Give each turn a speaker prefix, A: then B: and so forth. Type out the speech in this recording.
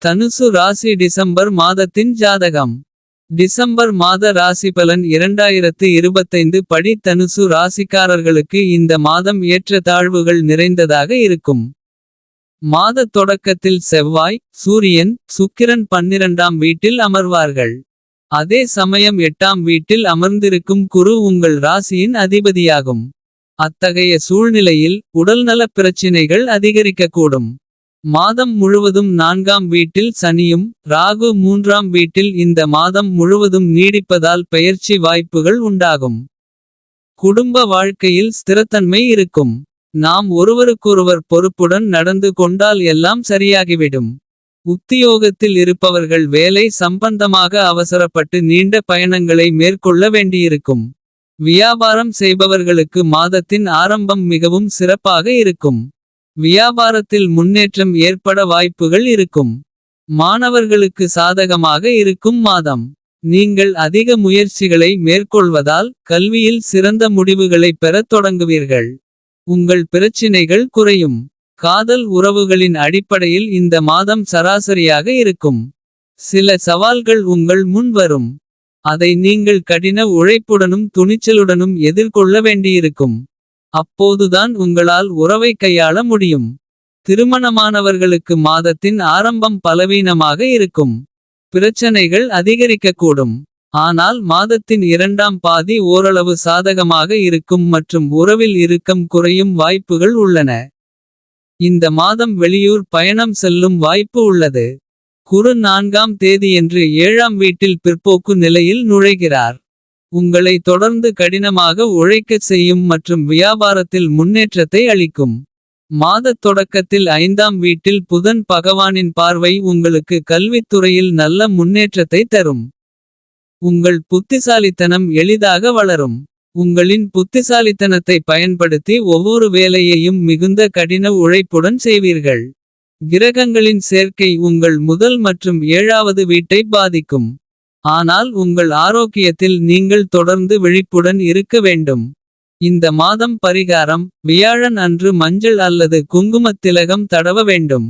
A: தனுசு ராசி டிசம்பர் மாதத்தின் ஜாதகம். டிசம்பர் மாத ராசிபலன் 2025 படி தனுசு ராசிக்காரர்களுக்கு இந்த மாதம் ஏற்ற தாழ்வுகள் நிறைந்ததாக இருக்கும். மாத தொடக்கத்தில் செவ்வாய், சூரியன், சுக்கிரன் 12ஆம் வீட்டில் அமர்வார்கள். அதே சமயம் 8ஆம் வீட்டில் அமர்ந்திருக்கும் குரு உங்கள் ராசியின் அதிபதியாகும். அத்தகைய சூழ்நிலையில் உடல்நலப் பிரச்சினைகள் அதிகரிக்கக்கூடும். மாதம் முழுவதும் 4ஆம் வீட்டில் சனியும் ராகு 3ஆம் வீட்டில் இந்த மாதம் முழுவதும் நீடிப்பதால் பெயர்ச்சி வாய்ப்புகள் உண்டாகும். குடும்ப வாழ்க்கையில் ஸ்திரத்தன்மை இருக்கும். நாம் ஒருவருக்கொருவர் பொறுப்புடன் நடந்து கொண்டால் எல்லாம் சரியாகிவிடும். உத்தியோகத்தில் இருப்பவர்கள் வேலை சம்பந்தமாக அவசரப்பட்டு நீண்ட பயணங்களை மேற்கொள்ள வேண்டியிருக்கும். வியாபாரம் செய்பவர்களுக்கு மாதத்தின் ஆரம்பம் மிகவும் சிறப்பாக இருக்கும். வியாபாரத்தில் முன்னேற்றம் ஏற்பட வாய்ப்புகள் இருக்கும். மாணவர்களுக்கு சாதகமாக இருக்கும் மாதம். நீங்கள் அதிக முயற்சிகளை மேற்கொள்வதால் கல்வியில் சிறந்த முடிவுகளை பெறத் தொடங்குவீர்கள். உங்கள் பிரச்சினைகள் குறையும். காதல் உறவுகளின் அடிப்படையில் இந்த மாதம் சராசரியாக இருக்கும். சில சவால்கள் உங்கள் முன் வரும். அதை நீங்கள் கடின உழைப்புடனும் துணிச்சலுடனும் எதிர்கொள்ள வேண்டியிருக்கும். அப்போதுதான் உங்களால் உறவை கையாள முடியும். திருமணமானவர்களுக்கு மாதத்தின் ஆரம்பம் பலவீனமாக இருக்கும். பிரச்சனைகள் அதிகரிக்கக்கூடும். ஆனால் மாதத்தின் 2ஆம் பாதி ஓரளவு சாதகமாக இருக்கும் மற்றும் உறவில் இறுக்கம் குறையும் வாய்ப்புகள் உள்ளன. இந்த மாதம் வெளியூர் பயணம் செல்லும் வாய்ப்பு உள்ளது. குரு 4ஆம் தேதியன்று 7ஆம் வீட்டில் பிற்போக்கு நிலையில் நுழைகிறார். உங்களை தொடர்ந்து கடினமாக உழைக்கச் செய்யும் மற்றும் வியாபாரத்தில் முன்னேற்றத்தை அளிக்கும். மாதத் தொடக்கத்தில் 5ஆம் வீட்டில் புதன் பகவானின் பார்வை உங்களுக்கு கல்வித்துறையில் நல்ல முன்னேற்றத்தை தரும். உங்கள் புத்திசாலித்தனம் எளிதாக வளரும். உங்களின் புத்திசாலித்தனத்தை பயன்படுத்தி ஒவ்வொரு வேலையையும் மிகுந்த கடின உழைப்புடன் செய்வீர்கள். கிரகங்களின் சேர்க்கை உங்கள் முதல் மற்றும் 7வது வீட்டை பாதிக்கும். ஆனால் உங்கள் ஆரோக்கியத்தில் நீங்கள் தொடர்ந்து விழிப்புடன் இருக்க வேண்டும். இந்த மாதம் பரிகாரம்: வியாழன் அன்று மஞ்சள் அல்லது குங்குமத் திலகம் தடவ வேண்டும்.